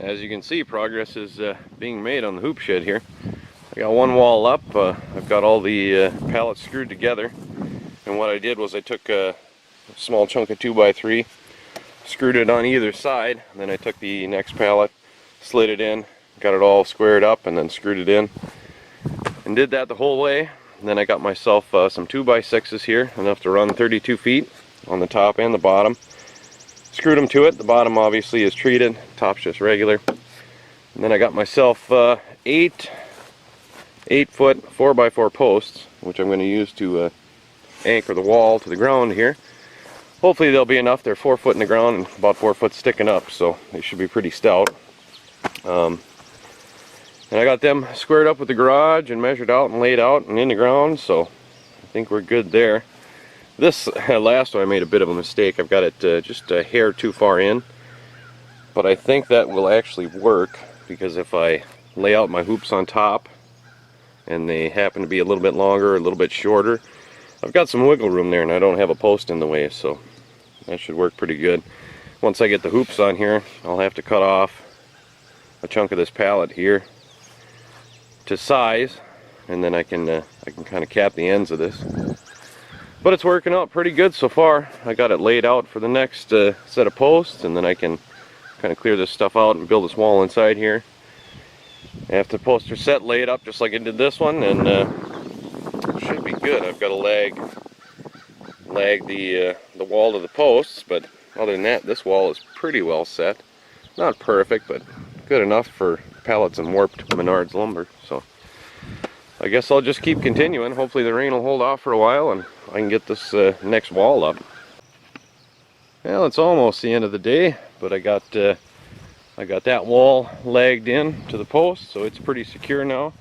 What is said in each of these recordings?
as you can see, progress is being made on the hoop shed here. I got one wall up. I've got all the pallets screwed together, and what I did was I took a small chunk of 2x3, screwed it on either side, and then I took the next pallet, slid it in, got it all squared up, and then screwed it in, and did that the whole way. And then I got myself some 2x6s here, enough to run 32 feet on the top and the bottom. Screwed them to it. The bottom obviously is treated, top's just regular. And then I got myself 8-foot 4x4 posts, which I'm going to use to anchor the wall to the ground here. Hopefully they'll be enough. They're 4 foot in the ground and about 4 foot sticking up, so they should be pretty stout. And I got them squared up with the garage and measured out and laid out and in the ground, so I think we're good there. This last one I made a bit of a mistake. I've got it just a hair too far in, but I think that will actually work, because if I lay out my hoops on top and they happen to be a little bit longer or a little bit shorter, I've got some wiggle room there and I don't have a post in the way, so that should work pretty good. Once I get the hoops on here, I'll have to cut off a chunk of this pallet here to size, and then I can kind of cap the ends of this. But it's working out pretty good so far. I got it laid out for the next set of posts, and then I can kind of clear this stuff out and build this wall inside here. After the posts are set, lay it up just like I did this one, and it should be good. I've got to lag the wall to the posts, but other than that, this wall is pretty well set. Not perfect, but good enough for pallets and warped Menards lumber. So I guess I'll just keep continuing. Hopefully the rain will hold off for a while and I can get this next wall up. Well, it's almost the end of the day, but I got that wall lagged in to the post, so it's pretty secure now.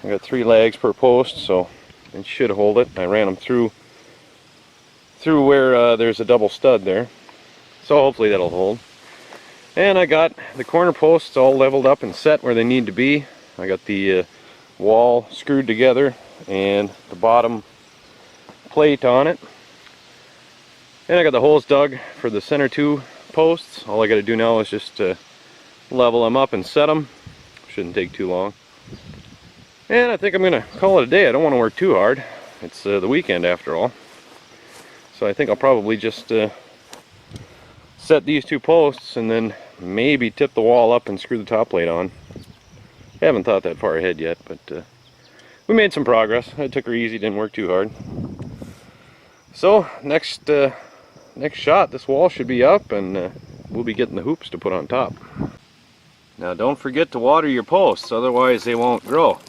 I got 3 lags per post, so it should hold it. I ran them through where there's a double stud there, so hopefully that'll hold. And I got the corner posts all leveled up and set where they need to be. I got the wall screwed together and the bottom plate on it. And I got the holes dug for the center 2 posts. All I got to do now is just level them up and set them. Shouldn't take too long. And I think I'm going to call it a day. I don't want to work too hard. It's the weekend after all. So I think I'll probably just set these 2 posts and then maybe tip the wall up and screw the top plate on. I haven't thought that far ahead yet, but we made some progress. I took her easy, didn't work too hard. So next shot, this wall should be up, and we'll be getting the hoops to put on top. Now don't forget to water your posts, otherwise they won't grow.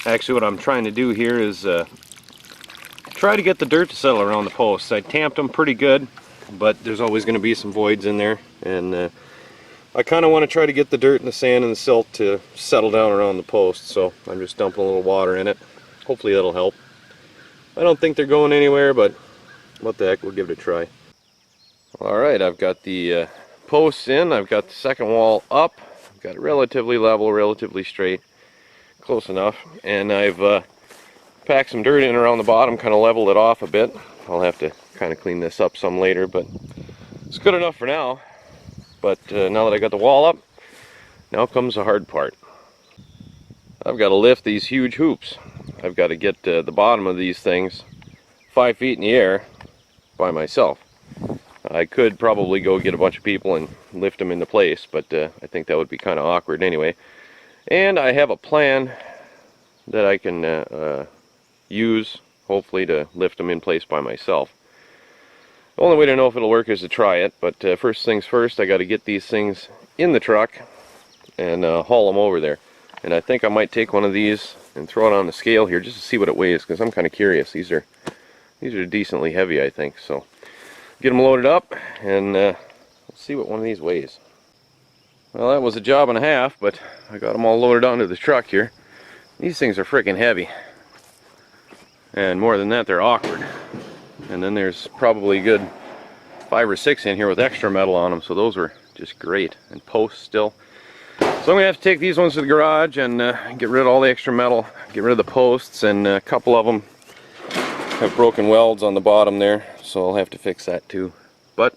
Actually, what I'm trying to do here is try to get the dirt to settle around the posts. I tamped them pretty good, but there's always going to be some voids in there, and I kind of want to try to get the dirt and the sand and the silt to settle down around the posts, so I'm just dumping a little water in it. Hopefully that'll help. I don't think they're going anywhere, but what the heck, we'll give it a try. Alright, I've got the posts in, I've got the second wall up, I've got it relatively level, relatively straight, close enough, and I've packed some dirt in around the bottom, kind of leveled it off a bit. I'll have to kind of clean this up some later, but it's good enough for now. But now that I got the wall up, now comes the hard part. I've got to lift these huge hoops. I've got to get the bottom of these things 5 feet in the air by myself. I could probably go get a bunch of people and lift them into place, but I think that would be kind of awkward anyway. And I have a plan that I can use, hopefully, to lift them in place by myself. The only way to know if it'll work is to try it, but first things first, I got to get these things in the truck and haul them over there. And I think I might take one of these and throw it on the scale here just to see what it weighs, because I'm kind of curious. These are decently heavy, I think. So get them loaded up and let's see what one of these weighs. Well, that was a job and a half, but I got them all loaded onto the truck here. These things are freaking heavy, and more than that, they're awkward. And then there's probably a good 5 or 6 in here with extra metal on them, so those were just great. And posts still. So I'm going to have to take these ones to the garage and get rid of all the extra metal, get rid of the posts, and a couple of them have broken welds on the bottom there, so I'll have to fix that too. But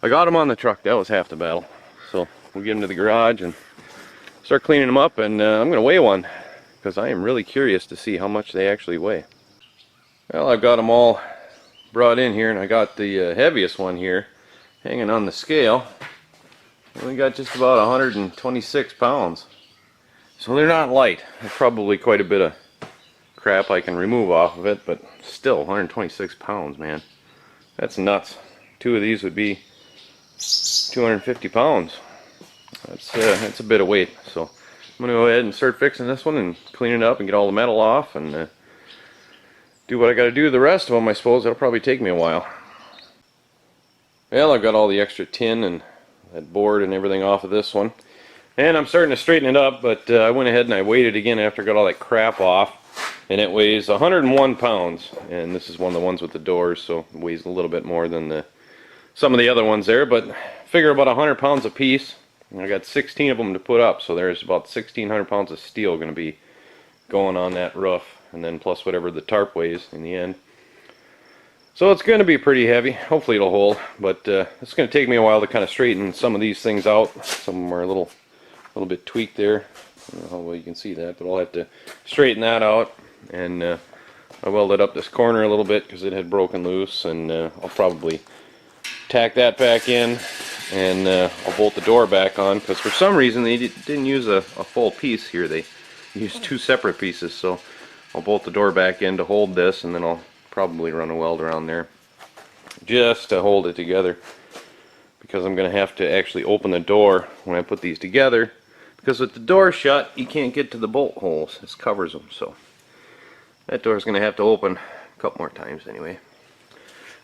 I got them on the truck. That was half the battle. So we'll get them to the garage and start cleaning them up, and I'm going to weigh one because I am really curious to see how much they actually weigh. Well, I've got them all brought in here, and I got the heaviest one here hanging on the scale. We got just about 126 pounds. So they're not light. There's probably quite a bit of crap I can remove off of it, but still 126 pounds, man. That's nuts. 2 of these would be 250 pounds. That's a bit of weight. So I'm going to go ahead and start fixing this one and clean it up and get all the metal off and do what I got to do. The rest of them, I suppose, that'll probably take me a while. Well, I've got all the extra tin and that board and everything off of this one. And I'm starting to straighten it up, but I went ahead and I weighed it again after I got all that crap off. And it weighs 101 pounds. And this is one of the ones with the doors, so it weighs a little bit more than some of the other ones there. But figure about 100 pounds a piece. And I got 16 of them to put up, so there's about 1,600 pounds of steel going to be going on that roof. And then plus whatever the tarp weighs in the end. So it's going to be pretty heavy. Hopefully it'll hold. But it's going to take me a while to kind of straighten some of these things out. Some of them are a little bit tweaked there. I don't know how well you can see that, but I'll have to straighten that out. And I welded up this corner a little bit because it had broken loose, and I'll probably tack that back in, and I'll bolt the door back on, because for some reason they didn't use a full piece here. They used 2 separate pieces, so I'll bolt the door back in to hold this, and then I'll probably run a weld around there just to hold it together, because I'm going to have to actually open the door when I put these together. Because with the door shut, you can't get to the bolt holes. This covers them, so that door's going to have to open a couple more times anyway.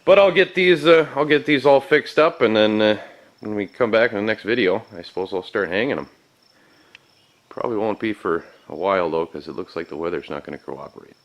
But I'll get these all fixed up, and then when we come back in the next video, I suppose I'll start hanging them. Probably won't be for a while though, because it looks like the weather's not going to cooperate.